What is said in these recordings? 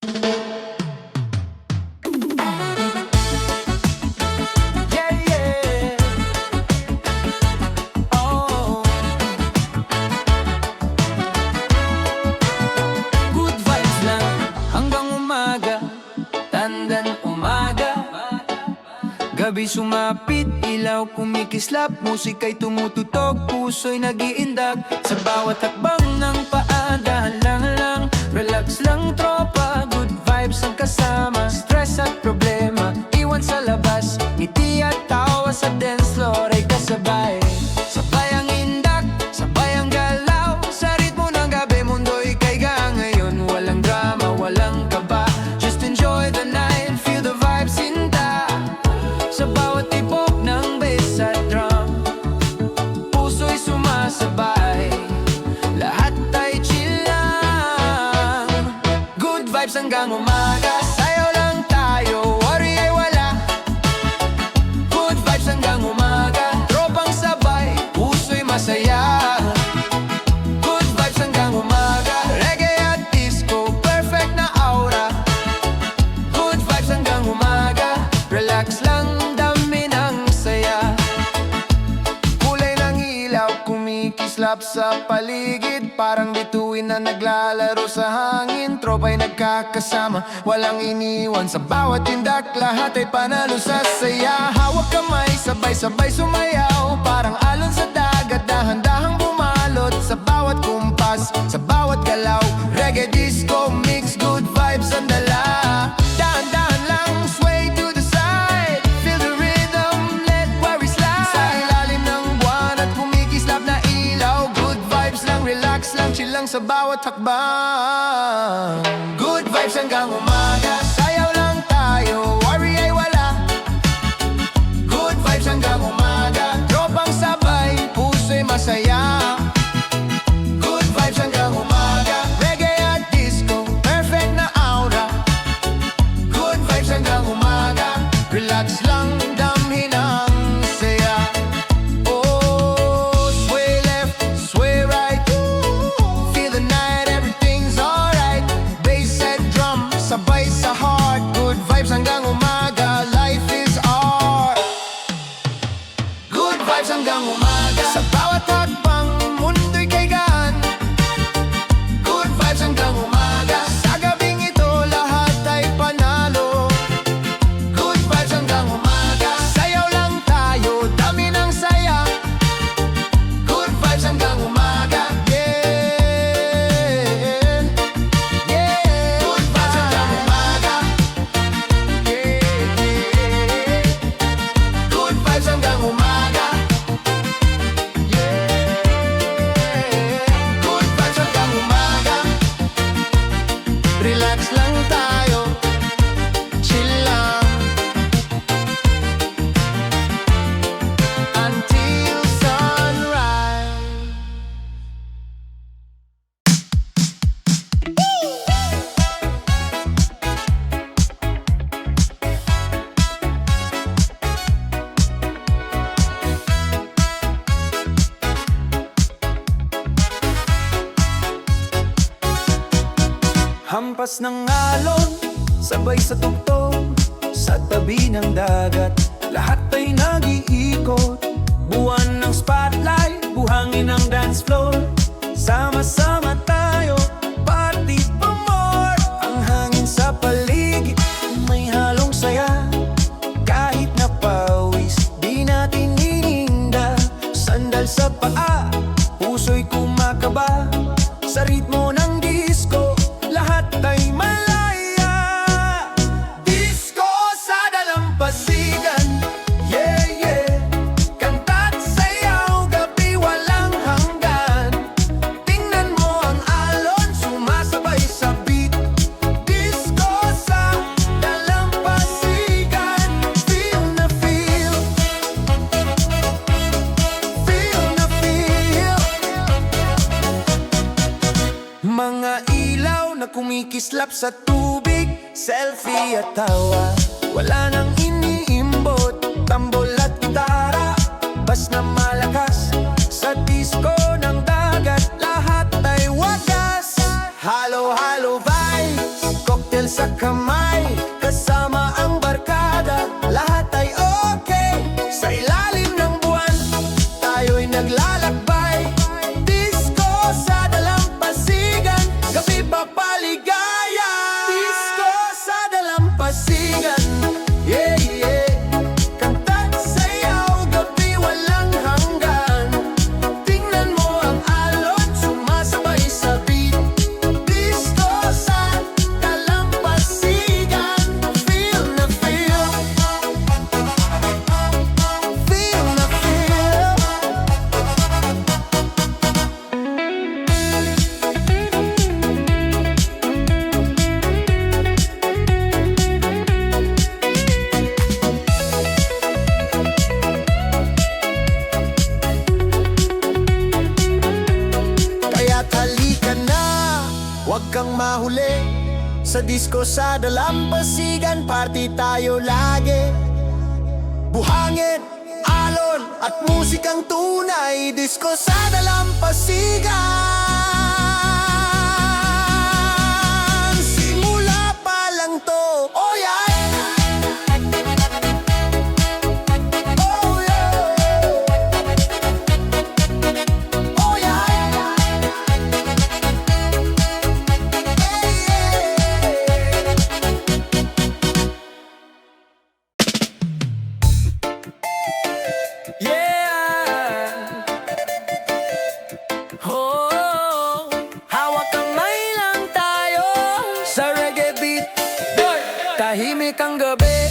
Yeah, yeah. Oh. Good vibes lang hanggang umaga, tandan umaga. Gabi sumapit, ilaw kumikislap, musika'y tumututog, puso'y nag-iindag. Sa bawat hakbang ng paa, dahan lang, relax lang tropa. Good vibes ang kasama, stress at problema iwan sa labas, ngiti at tawa sa dance floor ay kasabay. Sabay ang indak, sabay ang galaw, sa ritmo ng gabi mundo'y kaiga. Ngayon walang drama, walang kaba, just enjoy the night, feel the vibes sinta. Sa bawat tibok ng bass at drum, puso'y sumasabay, lahat ay chill lang. Good vibes hanggang umaga, sayaw lang tayo, worry ay wala. Good vibes hanggang umaga, tropang sabay, puso'y masaya. Good vibes hanggang umaga, reggae at disco, perfect na aura. Good vibes hanggang umaga, relax lang, dami ng saya. Kulay ng ilaw, kumikislap sa paligid, parang bituin na naglalaro sa hangin. Tropa'y nagkakasama, walang iniwan. Sa bawat tindak, lahat ay panalo sa saya. Hawak kamay, sabay-sabay sumayaw, parang alon sa dagat, dahan-dahang bumalot. Sa bawat kumpas, sa bawat galaw, reggae, disco, mix, good vibes ang dala. Dahan-dahan lang, sway to the side, feel the rhythm, let worry slide. Sa ilalim ng buwan at kumikislap na ilaw, good vibes lang, relax lang, chill lang sa bawat hakbang. Good vibes hanggang umaga, sayaw lang tayo, worry ay wala. Good vibes hanggang umaga, tropang sabay, puso'y masaya. Good vibes hanggang umaga, reggae at disco, perfect na aura. Good vibes hanggang umaga, relax lang, damhin ang saya. Oh, sway left, sway right, feel the night, everything's alright. Bass and drum, sabay sa heart. Good vibes hanggang umaga, life is art. Good vibes hanggang umaga, sa bawat hakbang, mundo'y kaigaan. Good vibes hanggang umaga, sa gabing ito, lahat ay panalo. Good vibes hanggang umaga, sayaw lang tayo, dami ng saya. Good vibes hanggang umaga, yeah, yeah. Good vibes hanggang umaga, yeah, yeah. Good vibes hanggang umaga, yeah. Good vibes hanggang umaga, relax lang tayo, chill lang until sunrise. Hampas ng alon, sabay sa tugtog, sa tabi ng dagat, lahat ay nag-iikot. Buwan ng spotlight, buhangin ang dance floor, sama-sama tayo, party pa more. Ang hangin sa paligid, may halong saya, kahit napawis, di natin ininda. Sandal sa paa, puso'y kumakaba, sa ritmo ng disco, lahat ay malaya. Disco sa dalampasigan, yeah, yeah. Kanta't sayaw, gabi walang hanggan. Tingnan mo ang alon, sumasabay sa beat. Disco sa dalampasigan, feel na feel, feel na feel. Mga ilaw na kumikislap sa tubig, selfie at tawa, wala nang iniimbot, tambol at gitara, bas na malakas, sa disco ng dagat, lahat ay wagas. Halo-halo vibes, cocktail sa kamay, kasama ang barkada, lahat ay okay. Sa ilalim ng buwan, tayo'y naglalakbay. Disco sa dalampasigan, gabi pa paligaya. Disco sa dalampasigan, yeah, yeah. Kanta't sayaw, gabi walang hanggan. Tingnan mo ang alon, sumasabay sa beat. Disco sa dalampasigan, feel na feel. Feel na feel. Kaya't halika na, huwag kang mahuli. Sa disco sa dalampasigan, party tayo lagi. Buhangin, alon at musikang tunay. Disco sa dalampasigan, simula pa lang to. Oh yeah! Oh yeah! Oh yeah! Yeah! Oh, hawak kamay lang tayo sa reggae beat. Tahimik ang gabi,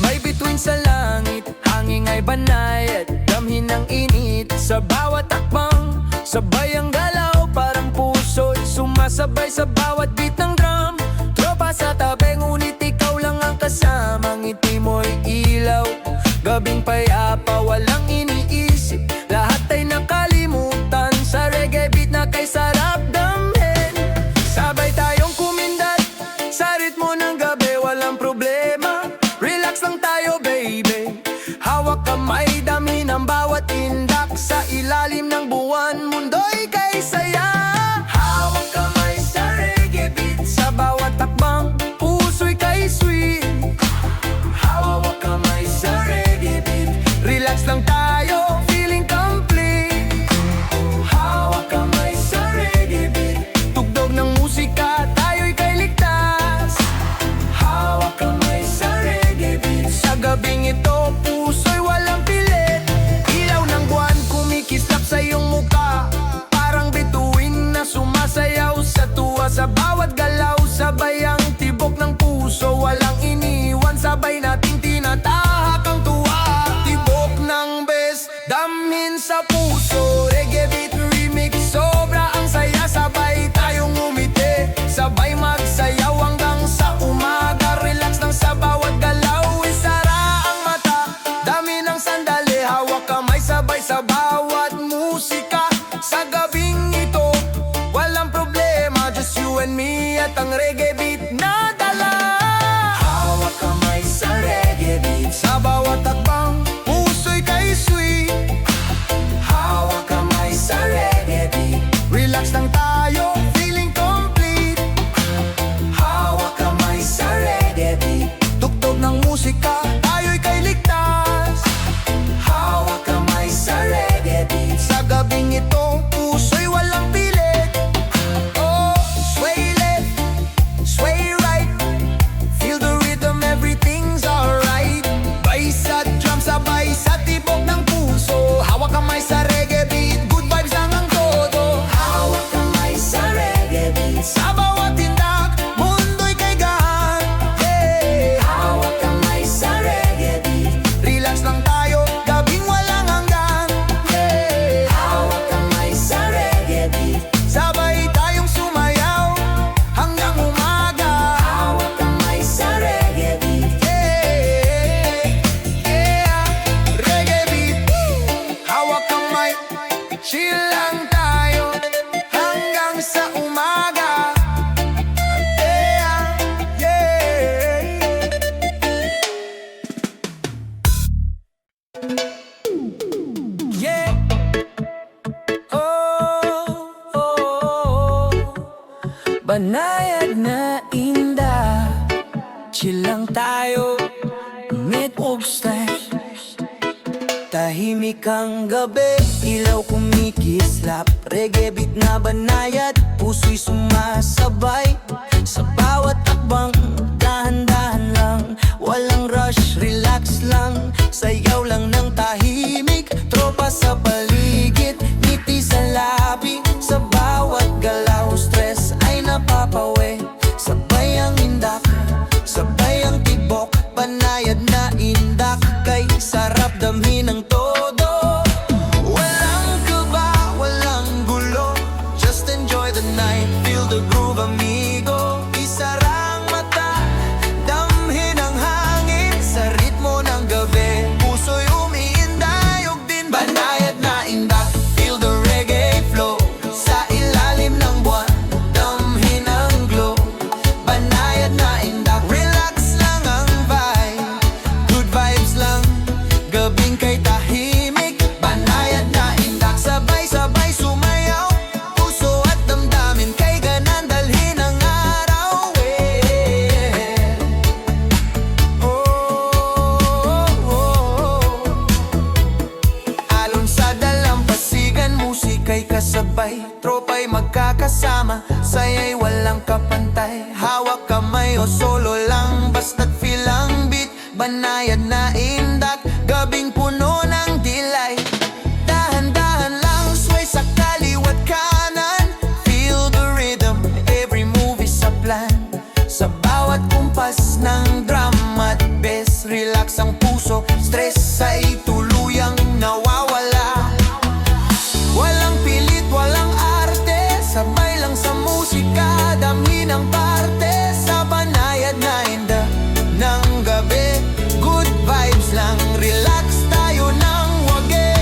may bituin sa langit. Hangin ay banayad, damhin ng init. Sa bawat takbang, sabay ang galaw. Parang puso'y sumasabay sa bawat beat ng drum. Tropa sa tabi, ngunit ikaw lang ang kasama. Ngiti mo'y ilaw, gabing payapa, walang iniisip. Lahat ay nakalimutan sa reggae beat na kay sarap damhin. Sabay tayong kumindat sa ritmo ng gabi, walang problema. Relax lang tayo baby. Hawak kamay, dami ng bawat indak. Sa ilalim ng buwan, mundo'y kay saya. Hawak kamay sa reggae beat, sa bawat takbang, puso'y kay sweet. Hawak kamay sa reggae beat, relax lang tayo, feeling complete. Hawak kamay sa reggae beat, tugtog ng musika, tayo'y kay ligtas. Hawak kamay sa reggae beat, sa gabing ito, puso'y walang pilit. Ilaw ng buwan, kumikislap sa iyong chill lang tayo, ngit og style. Tahimik ang gabi, ilaw kumikislap, reggae beat na banayad, puso'y sumasabay. Sa bawat akbang, dahan-dahan lang, walang rush, relax lang, sayaw lang ng tahimik. Tropa sa paligid, ngiti sa labi, sa bawat galaw, stress ay napapawi. Sabay ang indak, sabay ang tibok, banayad na indak, kay sarap damhin ng todo. Walang kaba, walang gulo, just enjoy the night, feel the groove amigo. Isarang mata, damhin ang hangin, sa ritmo ng gabi, puso'y umiindayog din. Banayad na indak, feel the reggae flow, sa ilalim ng buwan, damhin ang glow. Banayad na indak, relax lang ang vibe, good vibes lang, gabing kay tahimik. Banayad na indak, sabay-sabay sumayaw, puso at damdamin, kay ganan dalhin ang araw. Alon sa dalampasigan, musika'y kasabay, tropa'y magkakasama, saya'y walang kapantay. Hawak kamay o solo lang, basta't feel ang beat. Banayad na indak, gabing puno ng delay. Dahan-dahan lang, sway sa kaliwat kanan, feel the rhythm, every move is a plan. Sa bawat kumpas ng drum at bass, relax ang puso, stress ay tuluyang nawawala. Walang pilit, walang arte, sabay lang sa musika, damhin ang parte. Sa banayad na inda ng gabi, good vibes lang, relax tayo ng wagi.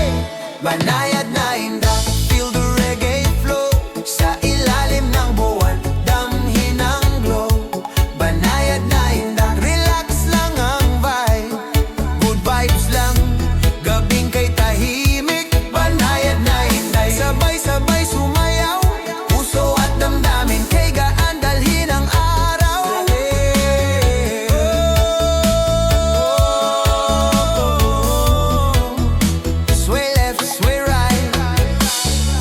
Banayad na inda, feel the reggae flow, sa ilalim ng buwan, damhin ang glow. Banayad na inda, relax lang ang vibe, good vibes lang, gabing kay tahimik. Banayad na inday, sabay-sabay sumayaw, puso at damdamin, kay gaan dalhin ang araw. Sway left, sway right,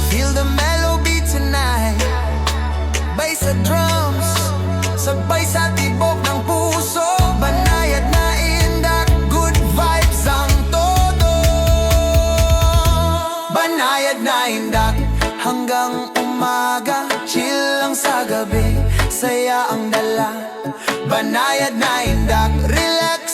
feel the mellow beat tonight. Bay sa drums, sabay sa tibok ng puso. Banayad na indak, good vibes ang todo. Banayad na indak, hanggang umaga, chill lang sa gabi, saya ang dala. Banayad na indak, relax